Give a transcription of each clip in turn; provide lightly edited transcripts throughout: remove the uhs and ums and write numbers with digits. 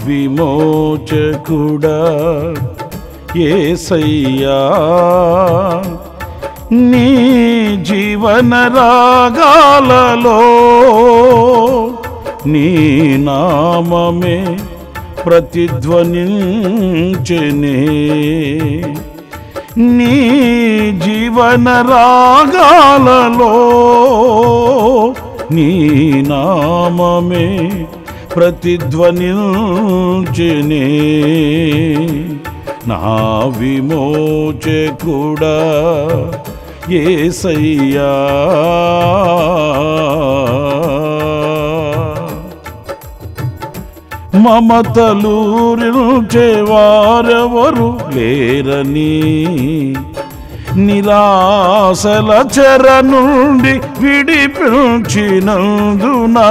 విమోచకుడా యేసయ్యా, నీ జీవన రాగాలలో నీ నామమే ప్రతిధ్వనించెనే. నీ జీవన రాగాలలో నీ నామమే ప్రతిధ్వనించెనే. నా విమోచకుడా యేసయ్యా, మమతలూరించేవారెవరు లేరని, నిరాశల చెర నుండి విడిపించినందునా,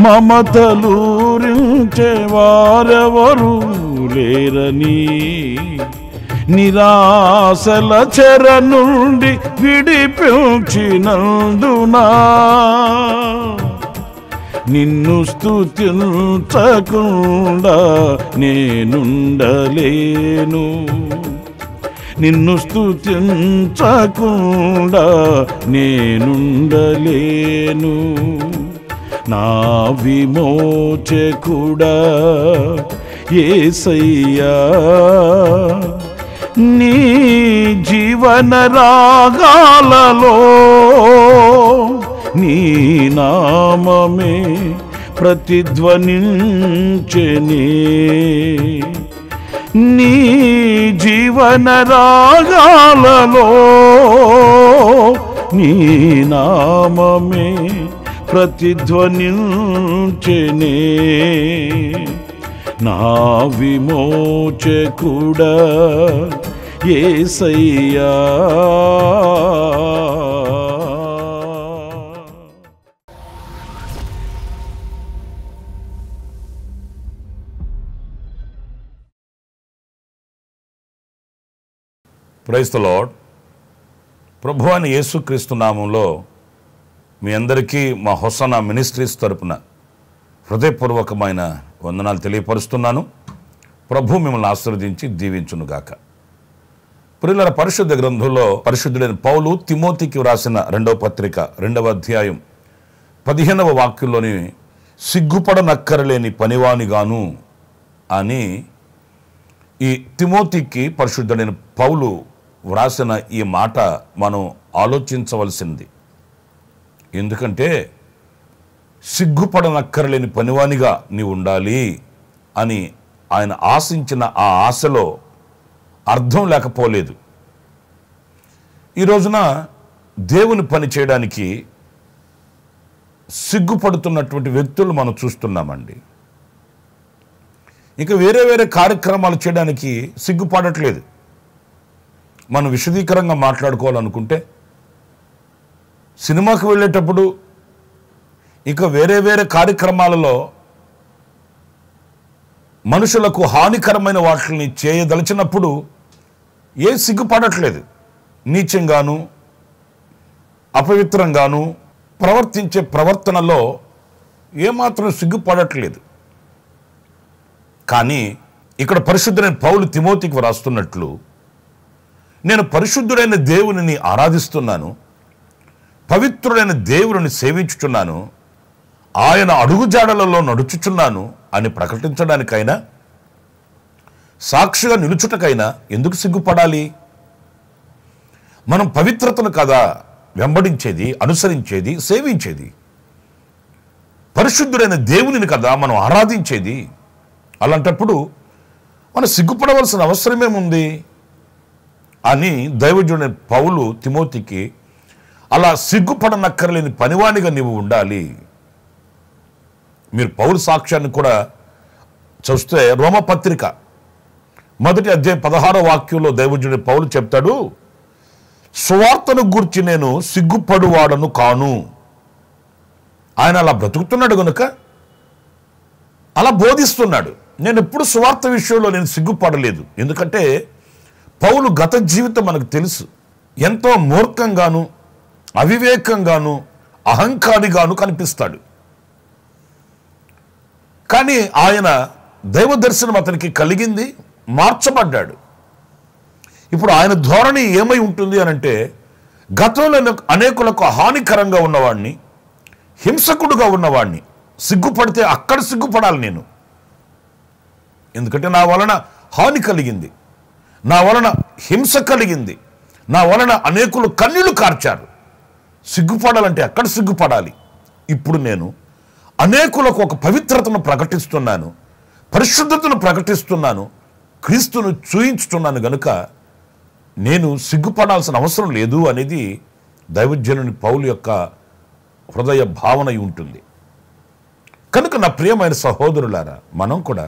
మమతలూరించేవారెవరు లేరని, నిరాశల చెర నుండి విడిపించినందునా, నిన్ను స్తుతించకుండా నేనుండలేను, నిన్ను స్తుతించకుండా నేనుండలేను. నా విమోచకుడా యేసయ్యా, నీ జీవన రాగాలలో నీ నామమే ప్రతిధ్వనించెనే. నీ జీవన రాగాలలో నీ నామమే ప్రతిధ్వనించెనే. నా విమోచకుడా యేసయ్యా. Praise the Lord. ప్రభువైన యేసుక్రీస్తు నామంలో మీ అందరికీ మా హొసనా మినిస్ట్రీస్ తరపున హృదయపూర్వకమైన వందనాలు తెలియపరుస్తున్నాను. ప్రభు మిమ్మల్ని ఆశీర్వదించి దీవించునుగాక. ప్రియులారా, పరిశుద్ధ గ్రంథంలో పరిశుద్ధుడైన పౌలు తిమోతికి వ్రాసిన 2వ పత్రిక 2వ అధ్యాయం 15వ వాక్యంలోని సిగ్గుపడనక్కరలేని పనివానిగాను అని ఈ తిమోతికి పరిశుద్ధుడైన పౌలు వ్రాసిన ఈ మాట మనం ఆలోచించవలసింది. ఎందుకంటే సిగ్గుపడనక్కరలేని పనివానిగా నీవు ఉండాలి అని ఆయన ఆశించిన ఆ ఆశలో అర్థం లేకపోలేదు. ఈ రోజున దేవుని పని చేయడానికి సిగ్గుపడుతున్నటువంటి వ్యక్తులు మనం చూస్తున్నామండి. ఇక వేరే వేరే కార్యక్రమాలు చేయడానికి సిగ్గుపడట్లేదు. మనం విశదీకరంగా మాట్లాడుకోవాలనుకుంటే సినిమాకు వెళ్ళేటప్పుడు, ఇక వేరే వేరే కార్యక్రమాలలో మనుషులకు హానికరమైన వాటిని చేయదలిచినప్పుడు ఏ సిగ్గుపడట్లేదు. నీచంగాను అపవిత్రంగాను ప్రవర్తించే ప్రవర్తనలో ఏమాత్రం సిగ్గుపడట్లేదు. కానీ ఇక్కడ పరిశుద్ధుడైన పౌలు తిమోతికి వ్రాస్తున్నట్లు, నేను పరిశుద్ధుడైన దేవునిని ఆరాధిస్తున్నాను, పవిత్రుడైన దేవుని సేవించుచున్నాను, ఆయన అడుగుజాడలలో నడుచుచున్నాను అని ప్రకటించడానికైనా, సాక్షిగా నిలుచుటకైనా ఎందుకు సిగ్గుపడాలి? మనం పవిత్రతను కదా వెంబడించేది, అనుసరించేది, సేవించేది. పరిశుద్ధుడైన దేవునిని కదా మనం ఆరాధించేది. అలాంటప్పుడు మనం సిగ్గుపడవలసిన అవసరమేముంది అని దైవజనుడైన పౌలు తిమోతికి, అలా సిగ్గుపడనక్కర్లేని పనివానిగా నీవు ఉండాలి. మీరు పౌలు సాక్ష్యాన్ని కూడా చూస్తే రోమపత్రిక మొదటి అధ్యాయం 16వ వాక్యంలో దైవజనుడు పౌలు చెప్తాడు, సువార్తను గూర్చి నేను సిగ్గుపడువాడను కాను. ఆయన అలా బ్రతుకుతున్నాడు గనుక అలా బోధిస్తున్నాడు. నేను ఎప్పుడు సువార్త విషయంలో నేను సిగ్గుపడలేదు. ఎందుకంటే పౌలు గత జీవితం మనకు తెలుసు. ఎంతో మూర్ఖంగాను, అవివేకంగాను, అహంకారిగాను కనిపిస్తాడు. కానీ ఆయన దైవ దర్శనం అతనికి కలిగింది, మార్చబడ్డాడు. ఇప్పుడు ఆయన ధోరణి ఏమై ఉంటుంది అనంటే, గతంలో అనేకులకు హానికరంగా ఉన్నవాడిని, హింసకుడుగా ఉన్నవాడిని, సిగ్గుపడితే అక్కడ సిగ్గుపడాలి నేను. ఎందుకంటే నా వలన హాని కలిగింది, నా వలన హింస కలిగింది, నా వలన అనేకులు కన్నీళ్లు కార్చారు. సిగ్గుపడాలంటే అక్కడ సిగ్గుపడాలి. ఇప్పుడు నేను అనేకులకు ఒక పవిత్రతను ప్రకటిస్తున్నాను, పరిశుద్ధతను ప్రకటిస్తున్నాను, క్రీస్తును చూయించుతున్నాను గనుక నేను సిగ్గుపడాల్సిన అవసరం లేదు అనేది దైవజనుని పౌలు యొక్క హృదయ భావన ఉంటుంది. కనుక నా ప్రియమైన సహోదరులారా, మనం కూడా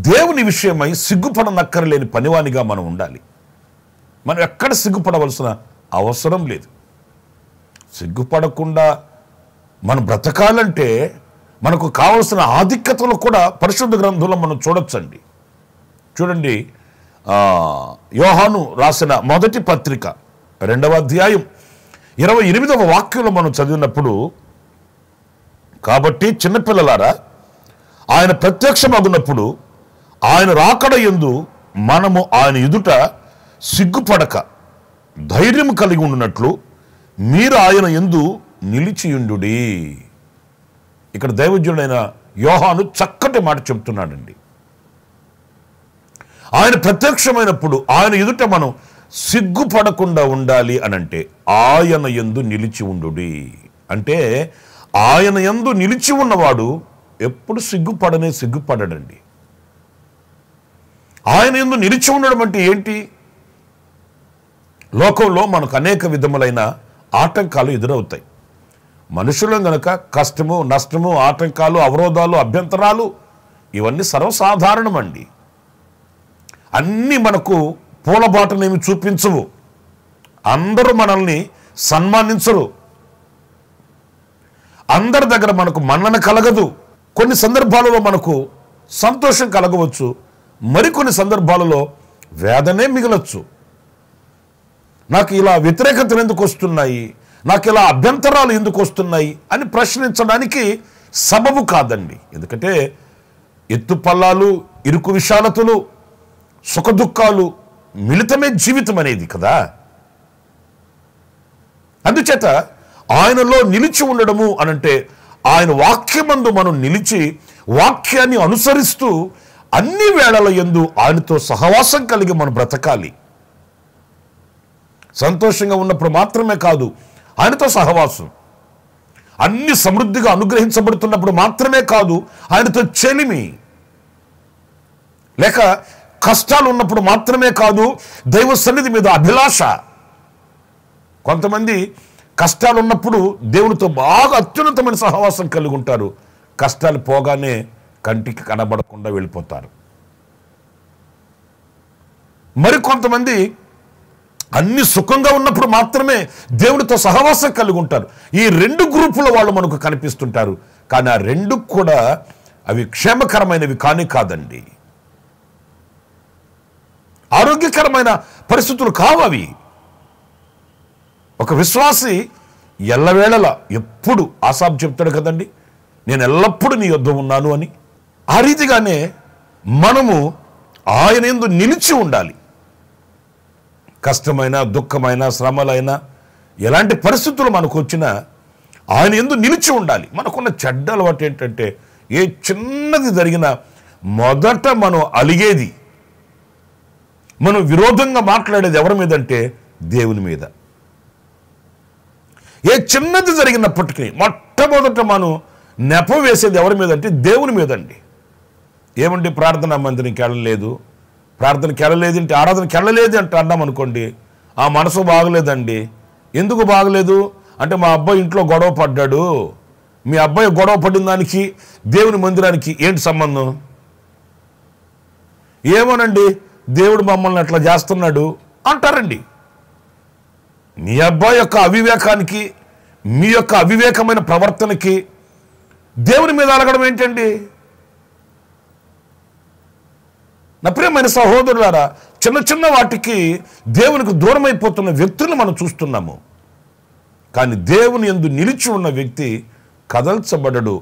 దేవుని విషయమై సిగ్గుపడనక్కరలేని పనివానిగా మనం ఉండాలి. మనం ఎక్కడ సిగ్గుపడవలసిన అవసరం లేదు. సిగ్గుపడకుండా మనం బ్రతకాలంటే మనకు కావలసిన ఆధిక్యతలు కూడా పరిశుద్ధ గ్రంథంలో మనం చూడొచ్చండి. చూడండి, యోహాను రాసిన మొదటి పత్రిక 2వ అధ్యాయం 28వ వాక్యంలో మనం చదివినప్పుడు, కాబట్టి చిన్నపిల్లలారా, ఆయన ప్రత్యక్షమగునప్పుడు ఆయన రాకడ యందు మనము ఆయన ఎదుట సిగ్గుపడక ధైర్యం కలిగి ఉండినట్లు మీరు ఆయన యందు నిలిచియుండుడి. ఇక్కడ దైవజనుడైన యోహాను చక్కటి మాట చెప్తున్నాడండి. ఆయన ప్రత్యక్షమైనప్పుడు ఆయన ఎదుట మనం సిగ్గుపడకుండా ఉండాలి అనంటే ఆయన యందు నిలిచి ఉండుడి. అంటే ఆయన యందు నిలిచి ఉన్నవాడు ఎప్పుడు సిగ్గుపడడండి. ఆయన యందు నిలిచి ఉండడం అంటే ఏంటి? లోకంలో మనకు అనేక విధములైన ఆటంకాలు ఎదురవుతాయి. మనుషులం గనక కష్టము, నష్టము, ఆటంకాలు, అవరోధాలు, అభ్యంతరాలు ఇవన్నీ సర్వసాధారణమండి. అన్నీ మనకు పూలబాటనేమి చూపించవు. అందరూ మనల్ని సన్మానించరు. అందరి దగ్గర మనకు మన్నన కలగదు. కొన్ని సందర్భాలలో మనకు సంతోషం కలగవచ్చు, మరికొన్ని సందర్భాలలో వేదనే మిగలొచ్చు. నాకు ఇలా వ్యతిరేకతలు ఎందుకు వస్తున్నాయి, నాకు ఇలా అభ్యంతరాలు ఎందుకు వస్తున్నాయి అని ప్రశ్నించడానికి సబబు కాదండి. ఎందుకంటే ఎత్తుపల్లాలు, ఇరుకు విశాలతలు, సుఖదుఖాలు మిళితమే జీవితం అనేది కదా. అందుచేత ఆయనలో నిలిచి ఉండడము అనంటే ఆయన వాక్యమందు మనం నిలిచి వాక్యాన్ని అనుసరిస్తూ అన్ని వేళల యందు ఆయనతో సహవాసం కలిగి మనం బ్రతకాలి. సంతోషంగా ఉన్నప్పుడు మాత్రమే కాదు, ఆయనతో సహవాసం. అన్ని సమృద్ధిగా అనుగ్రహించబడుతున్నప్పుడు మాత్రమే కాదు, ఆయనతో చెలిమి. లేక కష్టాలు ఉన్నప్పుడు మాత్రమే కాదు, దైవ సన్నిధి మీద అభిలాష. కొంతమంది కష్టాలు ఉన్నప్పుడు దేవునితో బాగా అత్యున్నతమైన సహవాసం కలిగి ఉంటారు, కష్టాలు పోగానే కంటికి కనబడకుండా వెళ్ళిపోతారు. మరి కొంతమంది అన్ని సుఖంగా ఉన్నప్పుడు మాత్రమే దేవునితో సహవాసం కలిగి ఉంటారు. ఈ 2 గ్రూపుల వాళ్ళు మనకు కనిపిస్తుంటారు. కానీ ఆ 2 కూడా అవి క్షేమకరమైనవి కాదండి. ఆరోగ్యకరమైన పరిస్థితులు కావవి. ఒక విశ్వాసి ఎల్లవేళలా ఎప్పుడు ఆసాబు చెప్తాడు కదండి, నేను ఎల్లప్పుడూ నీ యొద్ద ఉన్నాను అని. ఆ రీతిగానే మనము ఆయన యందు నిలిచి ఉండాలి. కష్టమైన, దుఃఖమైన, శ్రమలైన, ఎలాంటి పరిస్థితులు మనకు వచ్చినా ఆయన యందు నిలిచి ఉండాలి. మనకున్న చెడ్డ అలవాటు ఏంటంటే, ఏ చిన్నది జరిగినా మొదట మనం అలిగేది, మనం విరోధంగా మాట్లాడేది ఎవరి మీద అంటే దేవుని మీద. ఏ చిన్నది జరిగినప్పటికీ మొట్టమొదట మనం నెపం వేసేది ఎవరి మీద అంటే దేవుని మీదండి. ఏమండి, ప్రార్థనా మందిరికి వెళ్ళలేదు, ప్రార్థనకి వెళ్ళలేదంటే, ఆరాధనకి వెళ్ళలేదు అంటే అన్నాం అనుకోండి, ఆ మనసు బాగలేదండి. ఎందుకు బాగలేదు అంటే, మా అబ్బాయి ఇంట్లో గొడవ పడ్డాడు. మీ అబ్బాయి గొడవ పడిన దానికి దేవుని మందిరానికి ఏంటి సంబంధం? ఏమోనండి దేవుడు మమ్మల్ని అట్లా చేస్తున్నాడు అంటారండి. మీ అబ్బాయి యొక్క అవివేకానికి, మీ యొక్క అవివేకమైన ప్రవర్తనకి దేవుని మీద అలగడం ఏంటండి? నా ప్రియమైన సహోదరులారా, చిన్న చిన్న వాటికి దేవునికి దూరం అయిపోతున్న వ్యక్తులను మనం చూస్తున్నాము. కానీ దేవుని యందు నిలిచి ఉన్న వ్యక్తి కదల్చబడడు.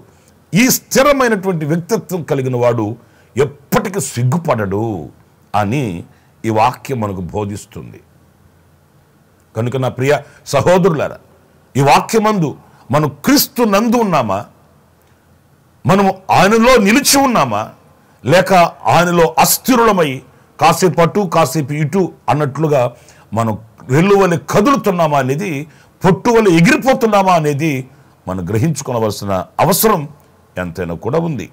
ఈ స్థిరమైనటువంటి వ్యక్తిత్వం కలిగిన వాడు ఎప్పటికీ సిగ్గుపడడు అని ఈ వాక్యం మనకు బోధిస్తుంది. కనుక నా ప్రియ సహోదరులారా, ఈ వాక్యమందు మనం క్రీస్తు నందు ఉన్నామా, మనము ఆయనలో నిలిచి ఉన్నామా, లేక ఆయనలో అస్థిరులమై కాసేపు అటు కాసేపు ఇటు అన్నట్లుగా మనం రెల్లువలె కదులుతున్నామా అనేది, పొట్టువలె ఎగిరిపోతున్నామా అనేది మనం గ్రహించుకోవలసిన అవసరం ఎంతైనా కూడా ఉంది.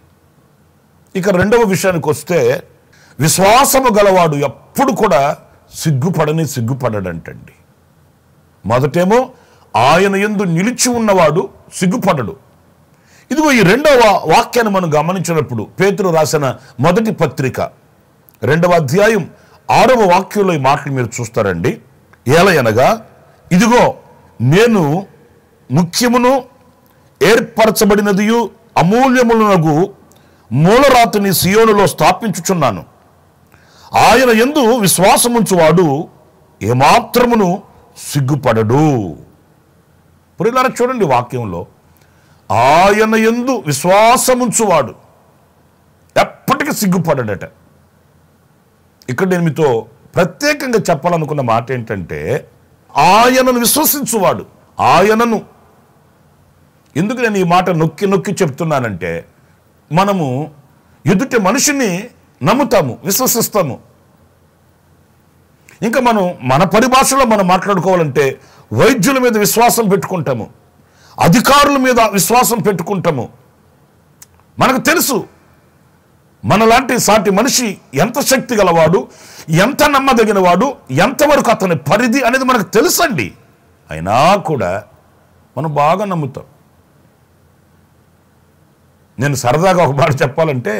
ఇక రెండవ విషయానికి వస్తే, విశ్వాసము గలవాడు ఎప్పుడు కూడా సిగ్గుపడడంటండి. మొదటేమో ఆయన యందు నిలిచి ఉన్నవాడు సిగ్గుపడడు. ఇదిగో ఈ రెండవ వాక్యాన్ని మనం గమనించినప్పుడు, పేతురు రాసిన మొదటి పత్రిక 2వ అధ్యాయం 6వ వాక్యంలో ఈ మాటలు మీరు చూస్తారండి. ఏలయనగా ఇదిగో నేను ముఖ్యమును ఏర్పరచబడినదియు అమూల్యములనగు మూలరాతిని సియోనులో స్థాపించుచున్నాను. ఆయన యందు విశ్వాసముంచువాడు ఏమాత్రమును సిగ్గుపడడు. పురిలారా చూడండి వాక్యంలో, ఆయన యందు విశ్వాసముంచువాడు ఎప్పటికీ సిగ్గుపడడట. ఇక్కడ నేను మీతో ప్రత్యేకంగా చెప్పాలనుకున్న మాట ఏంటంటే, ఆయనను విశ్వసించువాడు. ఆయనను ఎందుకు నేను ఈ మాట నొక్కి నొక్కి చెప్తున్నానంటే, మనము ఎదుటి మనిషిని నమ్ముతాము, విశ్వసిస్తాము. ఇంకా మనం మన పరిభాషలో మనం మాట్లాడుకోవాలంటే వైద్యుల మీద విశ్వాసం పెట్టుకుంటాము, అధికారుల మీద విశ్వాసం పెట్టుకుంటాము. మనకు తెలుసు మనలాంటి సాటి మనిషి ఎంత శక్తి గలవాడు, ఎంత నమ్మదగిన వాడు, ఎంతవరకు అతని పరిధి అనేది మనకు తెలుసండి. అయినా కూడా మనం బాగా నమ్ముతాం. నేను సరదాగా ఒక మాట చెప్పాలంటే,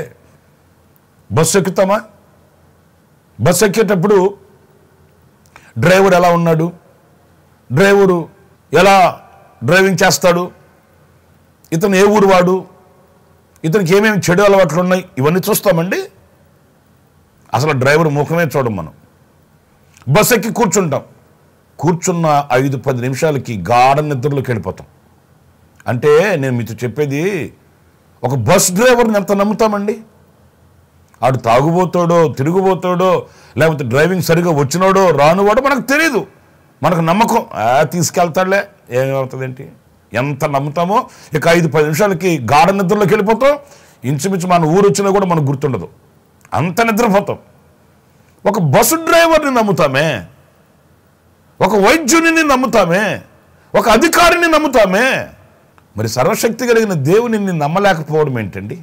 బస్సు ఎక్కుతామా, బస్సు ఎక్కేటప్పుడు డ్రైవర్ ఎలా ఉన్నాడు, డ్రైవరు ఎలా డ్రైవింగ్ చేస్తాడు, ఇతను ఏ ఊరు వాడు, ఇతనికి ఏమేమి చెడు అలవాట్లు ఉన్నాయి, ఇవన్నీ చూస్తామండి. అసలు డ్రైవర్ ముఖమే చూడం. మనం బస్ ఎక్కి కూర్చుంటాం, కూర్చున్న 5-10 నిమిషాలకి గాఢ నిద్రలోకి వెళ్ళిపోతాం. అంటే నేను మీతో చెప్పేది, ఒక బస్ డ్రైవర్ని ఎంత నమ్ముతామండి? ఆడు తాగుబోతాడో, తిరుగుబోతాడో, లేకపోతే డ్రైవింగ్ సరిగా వచ్చినాడో రానువాడో మనకు తెలియదు. మనకు నమ్మకం, తీసుకెళ్తాడులే, ఏమవుతుందేంటి, ఎంత నమ్ముతామో. ఇక 5-10 నిమిషాలకి గాఢ నిద్రలోకి వెళ్ళిపోతాం. ఇంచుమించు మన ఊరు వచ్చినా కూడా మనకు గుర్తుండదు, అంత నిద్రపోతాం. ఒక బస్సు డ్రైవర్ని నమ్ముతామే, ఒక వైద్యుని నమ్ముతామే, ఒక అధికారిని నమ్ముతామే. మరి సర్వశక్తి కలిగిన దేవుని నమ్మలేకపోవడం ఏంటండి?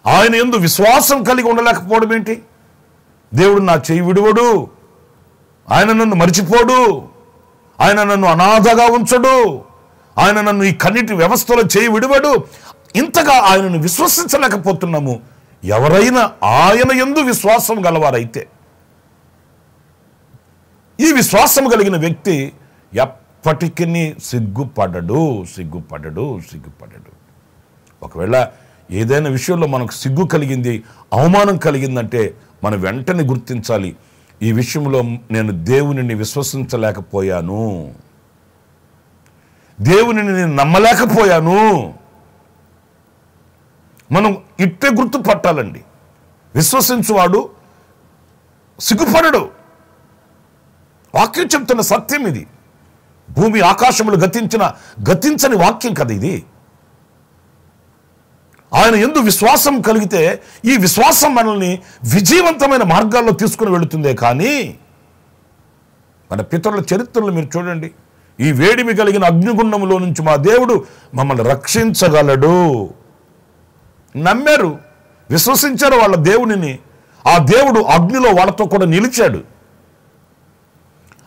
ఆయన యందు విశ్వాసం కలిగి ఉండలేకపోవడం ఏంటి? దేవుడు నా చేయి విడువడు, ఆయన నన్ను మరిచిపోడు, ఆయన నన్ను అనాథగా ఉంచడు, ఆయన నన్ను ఈ కన్నిటి వ్యవస్థలో చేయి విడువడు. ఇంతగా ఆయనను విశ్వసించలేకపోతున్నాము. ఎవరైనా ఆయన యందు విశ్వాసం గలవారైతే, ఈ విశ్వాసం కలిగిన వ్యక్తి ఎప్పటికీ సిగ్గుపడడు. ఒకవేళ ఏదైనా విషయంలో మనకు సిగ్గు కలిగింది, అవమానం కలిగిందంటే మనం వెంటనే గుర్తించాలి, ఈ విషయంలో నేను దేవునిని విశ్వసించలేకపోయాను, దేవునిని నేను నమ్మలేకపోయాను. మనం ఇట్టే గుర్తుపట్టాలండి. విశ్వసించువాడు సిగ్గుపడడు. వాక్యం చెప్తున్న సత్యం ఇది. భూమి ఆకాశములు గతించని వాక్యం కదా ఇది. ఆయన యందు విశ్వాసం కలిగితే ఈ విశ్వాసం మనల్ని విజయవంతమైన మార్గాల్లో తీసుకుని వెళుతుందే కానీ, మన పితరుల చరిత్రలు మీరు చూడండి. ఈ వేడిమి కలిగిన అగ్నిగుండంలో నుంచి మా దేవుడు మమ్మల్ని రక్షించగలడు. నమ్మారు, విశ్వసించారు వాళ్ళ దేవునిని. ఆ దేవుడు అగ్నిలో వాళ్ళతో కూడా నిలిచాడు.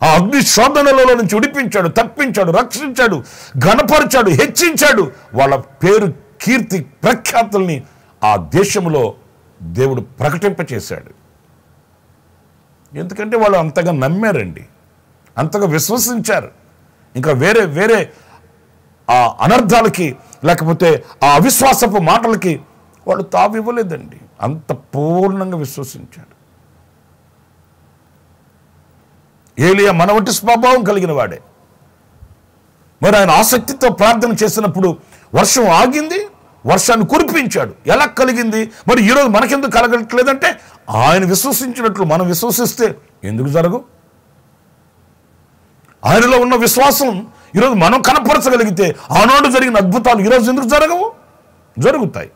ఆ అగ్ని శోధనలలో నుంచి విడిపించాడు, తప్పించాడు, రక్షించాడు, ఘనపరిచాడు, హెచ్చించాడు. వాళ్ళ పేరు, కీర్తి, ప్రఖ్యాతుల్ని ఆ దేశంలో దేవుడు ప్రకటింపచేశాడు. ఎందుకంటే వాళ్ళు అంతగా నమ్మారండి, అంతగా విశ్వసించారు. ఇంకా వేరే వేరే ఆ అనర్థాలకి లేకపోతే ఆ అవిశ్వాసపు మాటలకి వాళ్ళు తావివ్వలేదండి. అంత పూర్ణంగా విశ్వసించాడు. ఏలియా మన వంటి స్వభావం కలిగిన వాడే. మరి ఆయన ఆసక్తితో ప్రార్థన చేసినప్పుడు వర్షం ఆగింది, వర్షాన్ని కురిపించాడు. ఎలా కలిగింది? మరి ఈరోజు మనకెందుకు కలగట్లేదంటే ఆయన విశ్వసించినట్లు మనం విశ్వసిస్తే ఎందుకు జరగవు? ఆయనలో ఉన్న విశ్వాసం ఈరోజు మనం కనపరచగలిగితే ఆనాడు జరిగిన అద్భుతాలు ఈరోజు ఎందుకు జరగవు? జరుగుతాయి.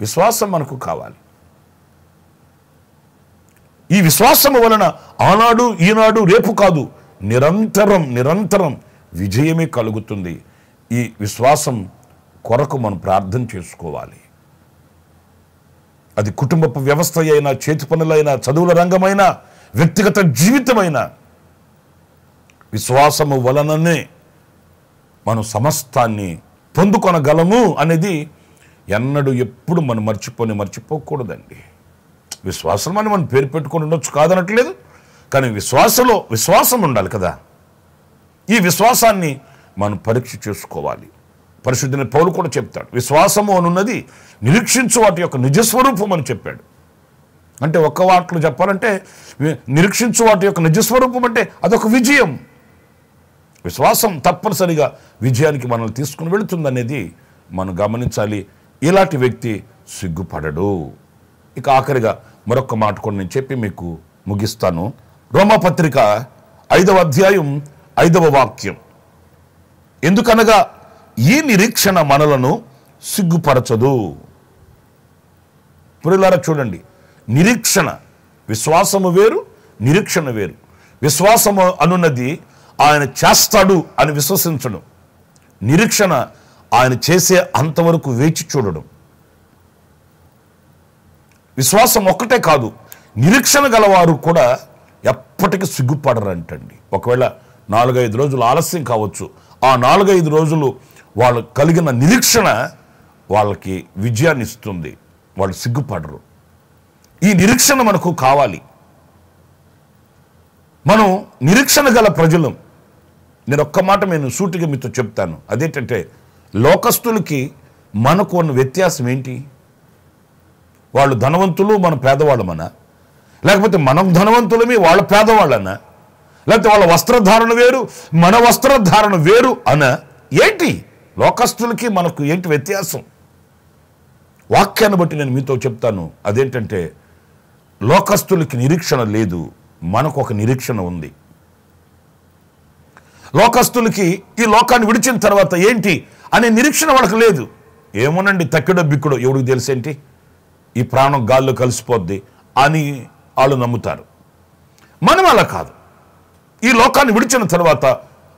విశ్వాసం మనకు కావాలి. ఈ విశ్వాసము వలన ఆనాడు ఈనాడు రేపు కాదు, నిరంతరం నిరంతరం విజయమే కలుగుతుంది. ఈ విశ్వాసం కొరకు మనం ప్రార్థన చేసుకోవాలి. అది కుటుంబపు వ్యవస్థ అయినా, చేతి పనులైనా, చదువుల రంగమైనా, వ్యక్తిగత జీవితమైనా విశ్వాసము వలననే మనం సమస్తాన్ని పొందుకొనగలము అనేది ఎన్నడూ ఎప్పుడు మనం మర్చిపోకూడదండి. విశ్వాసం అని మనం పేరు పెట్టుకొని ఉండొచ్చు, కాదనట్లేదు. కానీ విశ్వాసం ఉండాలి కదా. ఈ విశ్వాసాన్ని మనం పరీక్ష చేసుకోవాలి. పరిశుద్ధుని పౌలు కూడా చెప్తాడు, విశ్వాసము అనున్నది నిరీక్షించు వాటి యొక్క నిజస్వరూపం అని చెప్పాడు. అంటే ఒక్క వాటిలో చెప్పాలంటే నిరీక్షించు వాటి యొక్క నిజస్వరూపం అంటే అదొక విజయం. విశ్వాసం తప్పనిసరిగా విజయానికి మనల్ని తీసుకుని వెళుతుందనేది మనం గమనించాలి. ఇలాంటి వ్యక్తి సిగ్గుపడడు. ఇక ఆఖరిగా మరొక మాట కూడా నేను చెప్పి మీకు ముగిస్తాను. రోమాపత్రిక 5వ అధ్యాయం 5వ వాక్యం, ఎందుకనగా ఈ నిరీక్షణ మనలను సిగ్గుపరచదు. పురులారా చూడండి, నిరీక్షణ, విశ్వాసము వేరు, నిరీక్షణ వేరు. విశ్వాసము అనున్నది ఆయన చేస్తాడు అని విశ్వసించడం, నిరీక్షణ ఆయన చేసే అంతవరకు వేచి చూడడం. విశ్వాసం ఒక్కటే కాదు, నిరీక్షణ గలవారు కూడా ఎప్పటికీ సిగ్గుపడరంటండి. ఒకవేళ 4-5 రోజులు ఆలస్యం కావచ్చు, ఆ 4-5 రోజులు వాళ్ళు కలిగిన నిరీక్షణ వాళ్ళకి విజయాన్ని ఇస్తుంది. వాళ్ళు సిగ్గుపడరు. ఈ నిరీక్షణ మనకు కావాలి. మనం నిరీక్షణ గల ప్రజలు. నేను ఒక్క మాట నేను సూటిగా మీతో చెప్తాను. అదేంటంటే, లోకస్తులకి మనకు ఉన్న వ్యత్యాసం ఏంటి? వాళ్ళు ధనవంతులు, మన పేదవాళ్ళమనా? లేకపోతే మనం ధనవంతులమి, వాళ్ళ పేదవాళ్ళనా? లేకపోతే వాళ్ళ వస్త్రధారణ వేరు, మన వస్త్రధారణ వేరు అనా? ఏంటి లోకస్తులకి మనకు ఏంటి వ్యత్యాసం? వాక్యాన్ని బట్టి నేను మీతో చెప్తాను. అదేంటంటే, లోకస్తులకి నిరీక్షణ లేదు, మనకు ఒక నిరీక్షణ ఉంది. లోకస్తులకి ఈ లోకాన్ని విడిచిన తర్వాత ఏంటి అనే నిరీక్షణ వాళ్ళకి లేదు. ఏమోనండి, తక్కిడో బిక్కుడో ఎవడికి తెలిసేంటి, ఈ ప్రాణం గాల్లో కలిసిపోద్ది అని వాళ్ళు నమ్ముతారు. మనం అలా కాదు. ఈ లోకాన్ని విడిచిన తర్వాత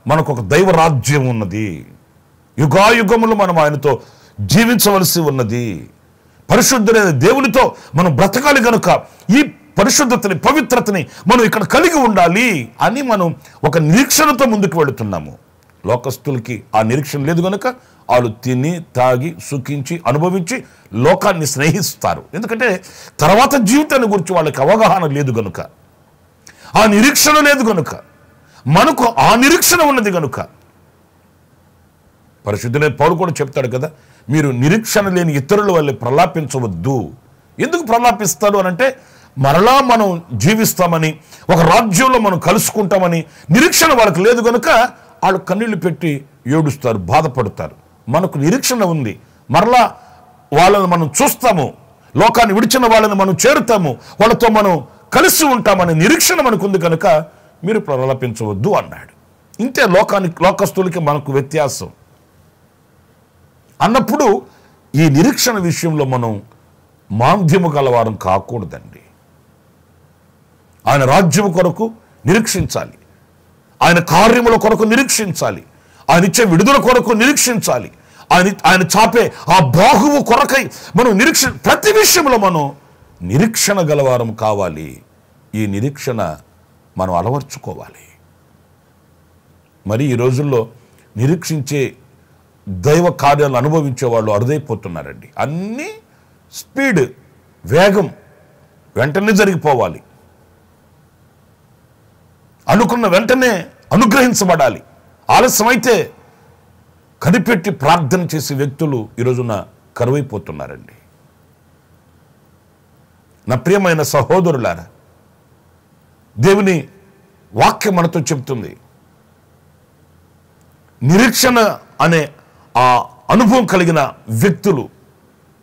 మనకు ఒక దైవరాజ్యం ఉన్నది. యుగాయుగములు మనం ఆయనతో జీవించవలసి ఉన్నది. పరిశుద్ధుడైన దేవునితో మనం బ్రతకాలి గనుక ఈ పరిశుద్ధతని, పవిత్రతని మనం ఇక్కడ కలిగి ఉండాలి అని మనం ఒక నిరీక్షణతో ముందుకు వెళుతున్నాము. లోకస్తులకి ఆ నిరీక్షణ లేదు గనుక వాళ్ళు తిని, తాగి, సుఖించి, అనుభవించి లోకాన్ని స్నేహిస్తారు. ఎందుకంటే తర్వాత జీవితాన్ని గురించి వాళ్ళకి అవగాహన లేదు గనుక, ఆ నిరీక్షణ లేదు గనుక. మనకు ఆ నిరీక్షణ ఉన్నది గనుక పరిశుద్ధుడైన పౌలు కూడా చెప్తాడు కదా, మీరు నిరీక్షణ లేని ఇతరుల వల్లే ప్రలాపించవద్దు. ఎందుకు ప్రలాపిస్తారు అనంటే, మరలా మనం జీవిస్తామని, ఒక రాజ్యంలో మనం కలుసుకుంటామని నిరీక్షణ వాళ్ళకి లేదు కనుక వాళ్ళు కన్నీళ్లు పెట్టి ఏడుస్తారు, బాధపడతారు. మనకు నిరీక్షణ ఉంది, మరలా వాళ్ళని మనం చూస్తాము, లోకాన్ని విడిచిన వాళ్ళని మనం చేరుతాము, వాళ్ళతో మనం కలిసి ఉంటామనే నిరీక్షణ మనకు ఉంది కనుక మీరు ప్రలాపించవద్దు అన్నాడు. ఇంతే లోకస్తులకి మనకు వ్యత్యాసం అన్నప్పుడు ఈ నిరీక్షణ విషయంలో మనం మాంద్యము గలవారం కాకూడదండి. ఆయన రాజ్యము కొరకు నిరీక్షించాలి, ఆయన కార్యముల కొరకు నిరీక్షించాలి, ఆయన ఇచ్చే విడుదల కొరకు నిరీక్షించాలి, ఆయన చాపే ఆ బాహువు కొరకై మనం ప్రతి విషయంలో మనం నిరీక్షణ గలవారం కావాలి. ఈ నిరీక్షణ మనం అలవర్చుకోవాలి. మరి ఈ రోజుల్లో నిరీక్షించే దైవ కార్యాలు అనుభవించే వాళ్ళు అరుదైపోతున్నారండి. అన్నీ స్పీడ్, వేగం వెంటనే జరిగిపోవాలి, అనుకున్న వెంటనే అనుగ్రహించబడాలి. ఆలస్యమైతే కనిపెట్టి ప్రార్థన చేసే వ్యక్తులు ఈరోజున కరువైపోతున్నారండి. నా ప్రియమైన సహోదరులారా, దేవుని వాక్యం మనతో చెప్తుంది, నిరీక్షణ అనే ఆ అనుభవం కలిగిన వ్యక్తులు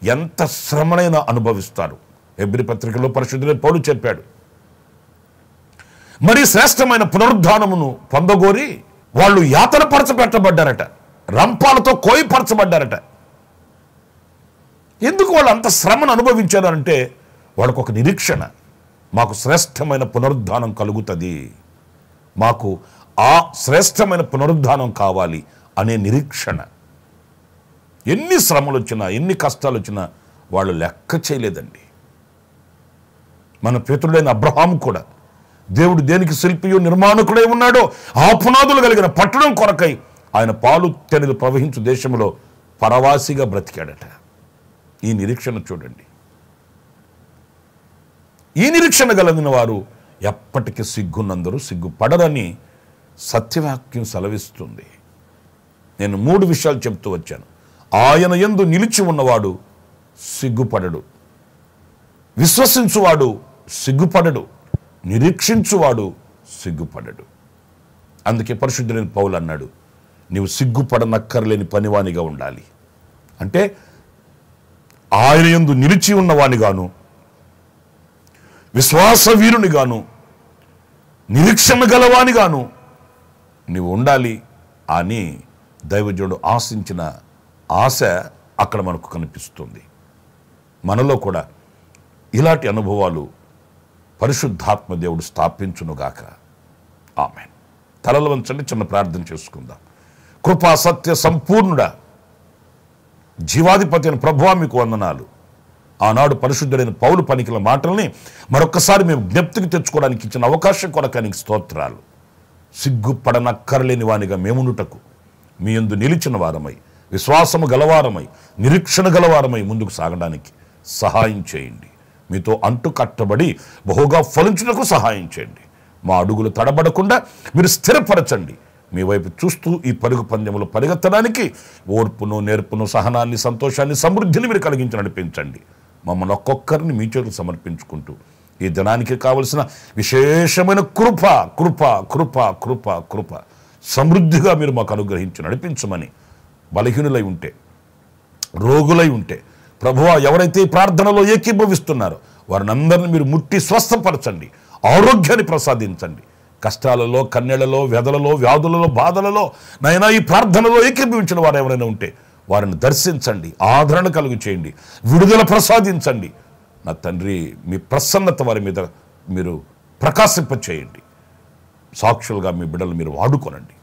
ఎంత శ్రమనైనా అనుభవిస్తారు. హెబ్రీ పత్రికలో పరిశుద్ధుడైన పౌలు చెప్పాడు, మరి శ్రేష్టమైన పునరుద్ధానమును పొందగోరి వాళ్ళు యాతన పరచబెట్టబడ్డారట, రంపాలతో కోయిపరచబడ్డారట. ఎందుకు వాళ్ళు అంత శ్రమను అనుభవించారు అంటే వాళ్ళకు ఒక నిరీక్షణ, మాకు శ్రేష్టమైన పునరుద్ధానం కలుగుతుంది, మాకు ఆ శ్రేష్టమైన పునరుద్ధానం కావాలి అనే నిరీక్షణ. ఎన్ని శ్రమలు వచ్చినా, ఎన్ని కష్టాలు వచ్చినా వాళ్ళు లెక్క చేయలేదండి. మన పితరుడైన అబ్రహాము కూడా దేవుడు దేనికి శిల్పియు నిర్మాణకుడై ఉన్నాడో ఆ పునాదులు కలిగిన పట్టణం కొరకై ఆయన పాలు తెనులు ప్రవహించు దేశంలో పరవాసిగా బ్రతికాడట. ఈ నిరీక్షణ చూడండి. ఈ నిరీక్షణ కలిగిన వారు ఎప్పటికీ సిగ్గునందరూ సిగ్గుపడరని సత్యవాక్యం సెలవిస్తుంది. నేను 3 విషయాలు చెప్తూ వచ్చాను. ఆయన యందు నిలిచి ఉన్నవాడు సిగ్గుపడడు, విశ్వసించువాడు సిగ్గుపడడు, నిరీక్షించువాడు సిగ్గుపడడు. అందుకే పరిశుద్ధులైన పౌలు అన్నాడు, నీవు సిగ్గుపడనక్కర్లేని పనివానిగా ఉండాలి. అంటే ఆయన యందు నిలిచి ఉన్నవానిగాను, విశ్వాస వీరునిగాను, నిరీక్షణ గలవానిగాను నీవు ఉండాలి అని దైవజనుడు ఆశించిన ఆశ అక్కడ మనకు కనిపిస్తుంది. మనలో కూడా ఇలాంటి అనుభవాలు పరిశుద్ధాత్మ దేవుడు స్థాపించునుగాక. ఆమేన్. తలలు వంచండి, చిన్న ప్రార్థన చేసుకుందాం. కృపా సత్య సంపూర్ణుడా, జీవాధిపతి అయిన ప్రభువా మీకు వందనాలు. ఆనాడు పరిశుద్ధుడైన పౌలు పలికిన మాటల్ని మరొక్కసారి మేము జ్ఞప్తికి తెచ్చుకోవడానికి ఇచ్చిన అవకాశం కొరకానికి స్తోత్రాలు. సిగ్గుపడనక్కర్లేని వానిగా మేముండుటకు మీ యందు నిలిచిన వారమై, విశ్వాసము గలవారమై, నిరీక్షణ గలవారమై ముందుకు సాగడానికి సహాయం చేయండి. మీతో అంటు కట్టబడి బహుగా ఫలించుటకు సహాయం చేయండి. మా అడుగులు తడబడకుండా మీరు స్థిరపరచండి. మీ వైపు చూస్తూ ఈ పరుగు పందెములు పరిగెత్తడానికి ఓర్పును, నేర్పును, సహనాన్ని, సంతోషాన్ని, సమృద్ధిని మీరు కలిగించి నడిపించండి. మమ్మల్ని ఒక్కొక్కరిని మీ చేతులకు సమర్పించుకుంటూ ఈ దినానికి కావలసిన విశేషమైన కృప కృప కృప కృప కృప సమృద్ధిగా మీరు మాకు అనుగ్రహించి నడిపించమని, బలహీనులై ఉంటే, రోగులై ఉంటే ప్రభువా ఎవరైతే ఈ ప్రార్థనలో ఏకీభవిస్తున్నారో వారిని అందరినీ మీరు ముట్టి స్వస్థపరచండి, ఆరోగ్యాన్ని ప్రసాదించండి. కష్టాలలో, కన్నెలలో, వ్యధలలో, వ్యాధులలో, బాధలలో నైనా ఈ ప్రార్థనలో ఏకీభవించిన వారు ఎవరైనా ఉంటే వారిని దర్శించండి, ఆదరణ కలుగు చేయండి, విడుదల ప్రసాదించండి. నా తండ్రి, మీ ప్రసన్నత వారి మీద మీరు ప్రకాశింపచేయండి. సాక్షులుగా మీ బిడ్డలు మీరు వాడుకోనండి,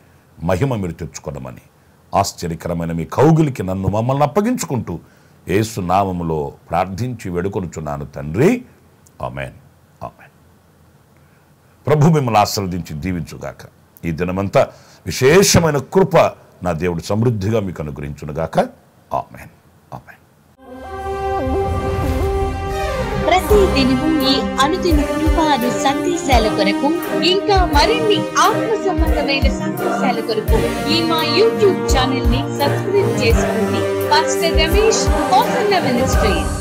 మహిమ మీరు తెచ్చుకోనమని ఆశ్చర్యకరమైన మీ కౌగిలికి నన్ను మమ్మల్ని అప్పగించుకుంటూ యేసు నామములో ప్రార్థించి వేడుకొనుచున్నాను తండ్రి. ఆమేన్, ఆమేన్. ప్రభు మిమ్మల్ని ఆశీర్వదించి దీవించుగాక. ఈ దినమంతా విశేషమైన కృప నా దేవుడు సమృద్ధిగా మీకు అనుగ్రహించునుగాక. ఆమేన్, ఆమేన్. ప్రతి దినము ఈ అనుదిన కృపాను సందేశాల కొరకు, ఇంకా మరిన్ని ఆత్మ సంబంధమైన సందేశాల కొరకు ఈ మా యూట్యూబ్ ఛానల్ ని సబ్స్క్రైబ్ చేసుకోండి. Pastor Ramesh, hosanna ministries.